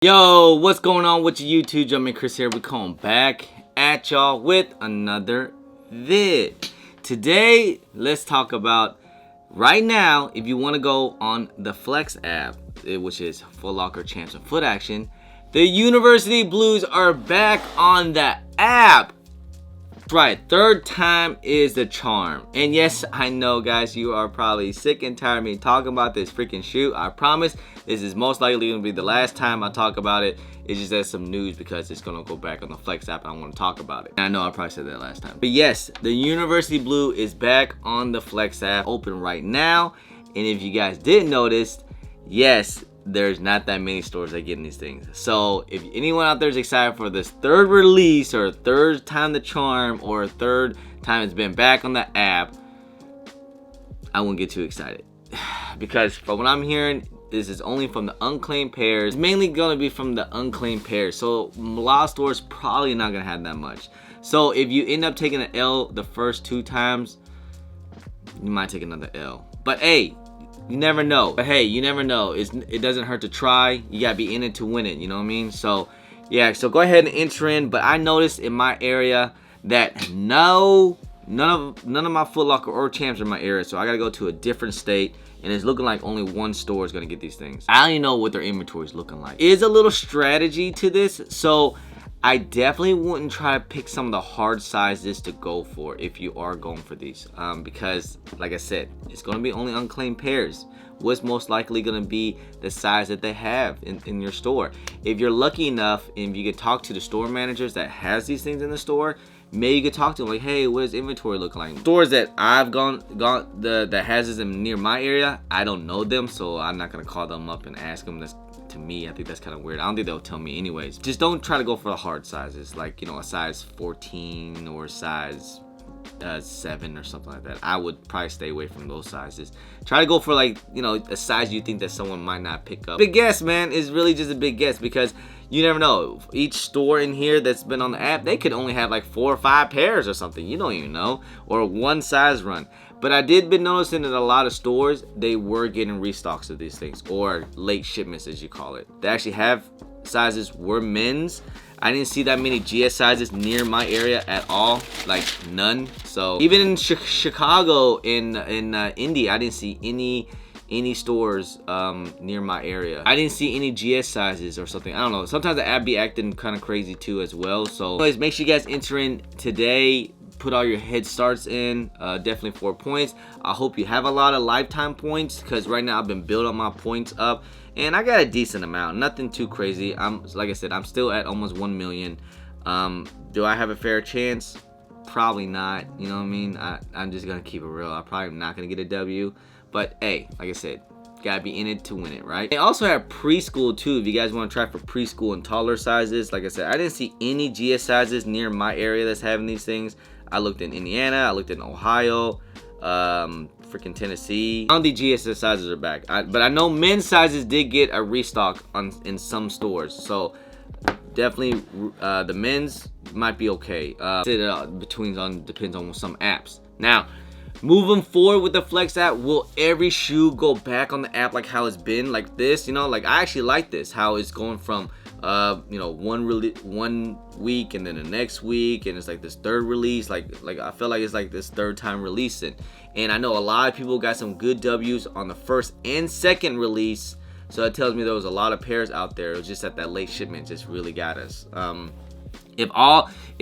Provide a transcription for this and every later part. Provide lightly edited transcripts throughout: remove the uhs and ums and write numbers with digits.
Yo, what's going on with your YouTube? Jumpman Chris here. We're coming back at y'all with another vid. Today, let's talk about right now, if you want to go on the Flex app, which is Foot Locker Champs and Foot Action, the University Blues are back on the app. Right, third time is the charm. And yes, I know guys, you are probably sick and tired of me talking about this freaking shoe. I promise this is most likely going to be the last time I talk about it. It's just as some news because it's going to go back on the Flex app and I want to talk about it. And I know I probably said that last time. But yes, the University Blue is back on the Flex app, open right now. And if you guys didn't notice, yes, there's not that many stores that get these things. So if anyone out there is excited for this third release or third time the charm or third time it's been back on the app, I won't get too excited. Because from what I'm hearing, this is only from the unclaimed pairs. It's mainly going to be from the unclaimed pairs. So a lot of stores probably not going to have that much. So if you end up taking an L the first two times, you might take another L. But hey, you never know. But hey, you never know. It doesn't hurt to try. You gotta be in it to win it. You know what I mean? So yeah. So go ahead and enter in. But I noticed in my area that none of my Foot Locker or Champs are in my area. So I gotta go to a different state. And it's looking like only one store is gonna get these things. I don't even know what their inventory is looking like. Is a little strategy to this. So I definitely wouldn't try to pick some of the hard sizes to go for if you are going for these, because like I said, it's going to be only unclaimed pairs. What's most likely going to be the size that they have in your store. If you're lucky enough and you can talk to the store managers that has these things in the store, maybe you could talk to them like, hey, what does inventory look like? Stores that I've gone that has this in near my area, I don't know them, so I'm not going to call them up and ask them this. To me, I think that's kind of weird. I don't think they'll tell me anyways. Just don't try to go for the hard sizes, like, you know, a size 14 or a size 7 or something like that. I would probably stay away from those sizes. Try to go for, like, you know, a size you think that someone might not pick up. Big guess, man, is really just a big guess because you never know. Each store in here that's been on the app, they could only have like 4 or 5 pairs or something. You don't even know. Or one size run. But I did been noticing that a lot of stores, they were getting restocks of these things, or late shipments as you call it. They actually have sizes were men's. I didn't see that many GS sizes near my area at all, like none. So even in Chicago, in Indy, I didn't see any stores near my area. I didn't see any GS sizes or something. I don't know. Sometimes the app be acting kind of crazy too as well. So anyways, make sure you guys enter in today. Put all your head starts in, definitely 4 points. I hope you have a lot of lifetime points because right now I've been building my points up and I got a decent amount, nothing too crazy. Like I said, I'm still at almost 1 million. Do I have a fair chance? Probably not. You know what I mean? I'm just gonna keep it real. I'm probably not gonna get a W, but hey, like I said, gotta be in it to win it, right? They also have preschool too. If you guys want to try for preschool and taller sizes, like I said, I didn't see any GS sizes near my area that's having these things. I looked in Indiana, I looked in Ohio, freaking Tennessee. I don't think GS sizes are back, but I know men's sizes did get a restock in some stores. So definitely the men's might be okay. Depends on some apps. Now, moving forward with the Flex app, will every shoe go back on the app like how it's been like this? You know, like I actually like this, how it's going from you know, one week and then the next week, and it's like this third release. Like I feel like it's like this third time releasing. And I know a lot of people got some good W's on the first and second release, so it tells me there was a lot of pairs out there. It was just that late shipment just really got us. If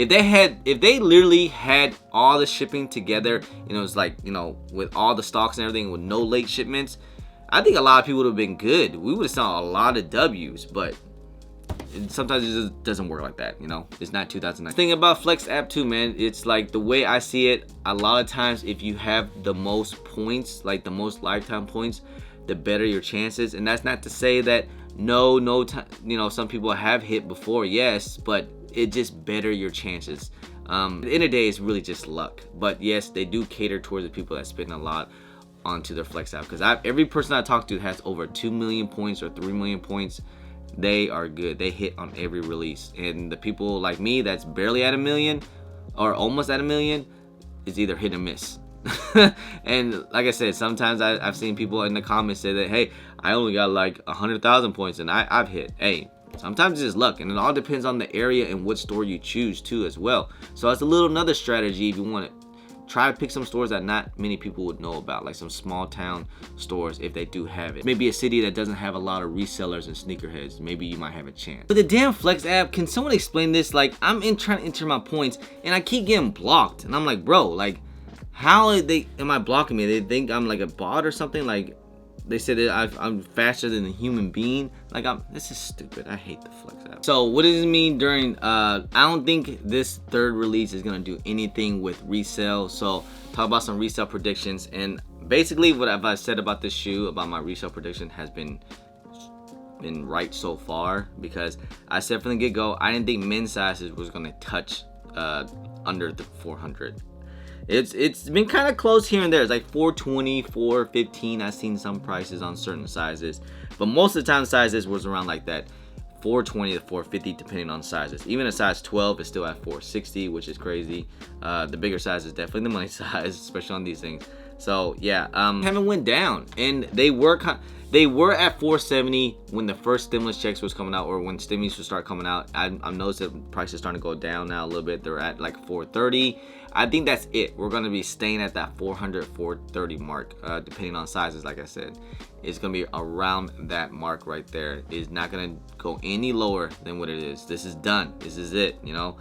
they literally had all the shipping together and it was like, you know, with all the stocks and everything with no late shipments, I think a lot of people would have been good. We would have saw a lot of W's, but sometimes it just doesn't work like that, you know. It's not 2009. Thing about Flex app too, man, it's like the way I see it, a lot of times if you have the most points, like the most lifetime points, the better your chances. And that's not to say that no time, you know, some people have hit before, yes, but it just better your chances. At the end of the day, it's really just luck. But yes, they do cater towards the people that spend a lot onto their Flex app, because every person I talk to has over 2 million points or 3 million points. They are good. They hit on every release. And the people like me that's barely at 1 million or almost at 1 million is either hit or miss. And like I said, sometimes I've seen people in the comments say that, hey, I only got like 100,000 points and I've hit. Hey, Sometimes it's just luck, and it all depends on the area and what store you choose too as well. So that's another strategy if you want to try to pick some stores that not many people would know about, like some small town stores if they do have it. Maybe a city that doesn't have a lot of resellers and sneakerheads. Maybe you might have a chance. But the damn Flex app, can someone explain this? Like, I'm trying to enter my points and I keep getting blocked, and I'm like, bro, like, how am I blocking me? They think I'm like a bot or something. Like, they said that I'm faster than a human being. Like, this is stupid. I hate the Flex app. So what does it mean during, I don't think this third release is gonna do anything with resale. So talk about some resale predictions. And basically what I said about this shoe, about my resale prediction, has been right so far, because I said from the get-go, I didn't think men's sizes was gonna touch under the 400. It's been kind of close here and there. It's like 420, 415. I've seen some prices on certain sizes, but most of the time sizes was around like that 420 to 450 depending on sizes. Even a size 12 is still at 460, which is crazy. The bigger size is definitely the money size, especially on these things. So yeah, haven't went down, and they were at 470 when the first stimulus checks was coming out, or when stimulus would start coming out. I've noticed that prices starting to go down now a little bit. They're at like 430. I think that's it. We're gonna be staying at that 400, 430 mark, depending on sizes. Like I said, it's gonna be around that mark right there. It's not gonna go any lower than what it is. This is done. This is it. You know,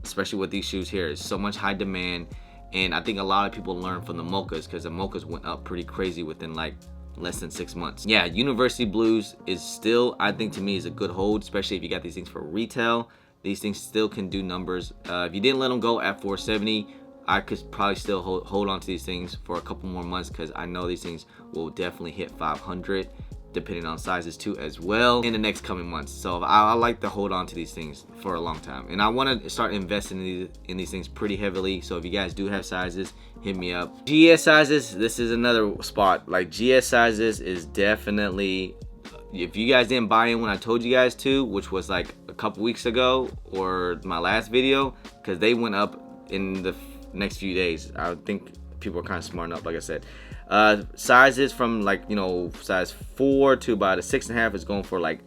especially with these shoes here. It's so much high demand, and I think a lot of people learn from the mochas, because the mochas went up pretty crazy within like less than 6 months. Yeah, University Blues is still, I think, to me, is a good hold, especially if you got these things for retail. These things still can do numbers. If you didn't let them go at 470, I could probably still hold on to these things for a couple more months, because I know these things will definitely hit 500 depending on sizes too as well in the next coming months. So I like to hold on to these things for a long time, and I want to start investing in these things pretty heavily. So if you guys do have sizes, hit me up. GS sizes, this is another spot. Like, GS sizes is definitely, if you guys didn't buy in when I told you guys to, which was like a couple weeks ago or my last video, because they went up in the next few days. I think people are kind of smarting up, like I said. Sizes from, like, you know, size 4 to about a 6.5 is going for like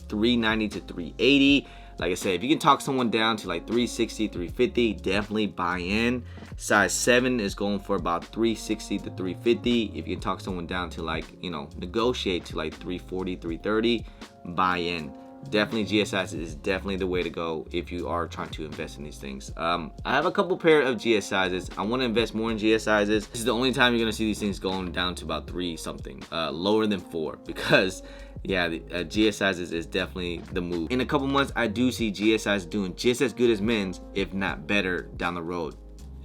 390 to 380. Like I said, if you can talk someone down to like 360, 350, definitely buy in. Size 7 is going for about 360 to 350. If you can talk someone down to, like, you know, negotiate to like 340, 330, buy in. Definitely GS sizes is definitely the way to go if you are trying to invest in these things. I have a couple pair of GS sizes. I want to invest more in GS sizes. This is the only time you're going to see these things going down to about 3 something, lower than 4, because yeah, the GS sizes is definitely the move. In a couple months, I do see GS sizes doing just as good as men's, if not better, down the road.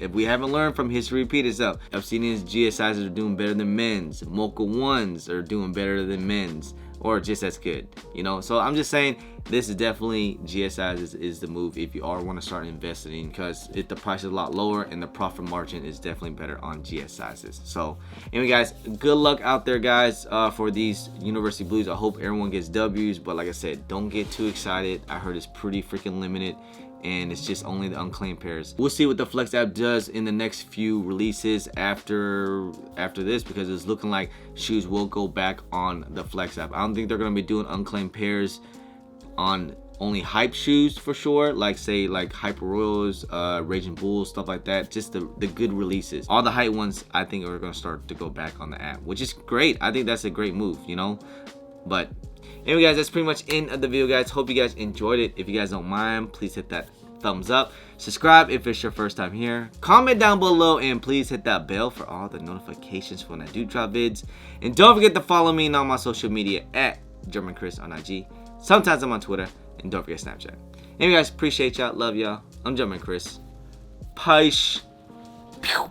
If we haven't learned from history, repeat itself. I've seen these GS sizes are doing better than men's. Mocha 1s are doing better than men's, or just as good, you know. So I'm just saying, this is definitely, GS sizes is the move if you want to start investing, because the price is a lot lower and the profit margin is definitely better on GS sizes. So anyway, guys, good luck out there, guys, for these University Blues. I hope everyone gets W's, but like I said, don't get too excited. I heard it's pretty freaking limited, and it's just only the unclaimed pairs. We'll see what the Flex app does in the next few releases after this, because it's looking like shoes will go back on the Flex app. I don't think they're gonna be doing unclaimed pairs on only hype shoes for sure, like say like Hyper Royals, Raging Bulls, stuff like that. Just the good releases. All the hype ones, I think, are gonna start to go back on the app, which is great. I think that's a great move, you know. But anyway, guys, that's pretty much end of the video, guys. Hope you guys enjoyed it. If you guys don't mind, please hit that thumbs up. Subscribe if it's your first time here. Comment down below, and please hit that bell for all the notifications when I do drop vids. And don't forget to follow me on all my social media at German Chris on IG. Sometimes I'm on Twitter, and don't forget Snapchat. Anyway, guys, appreciate y'all. Love y'all. I'm German Chris. Peace. Pew.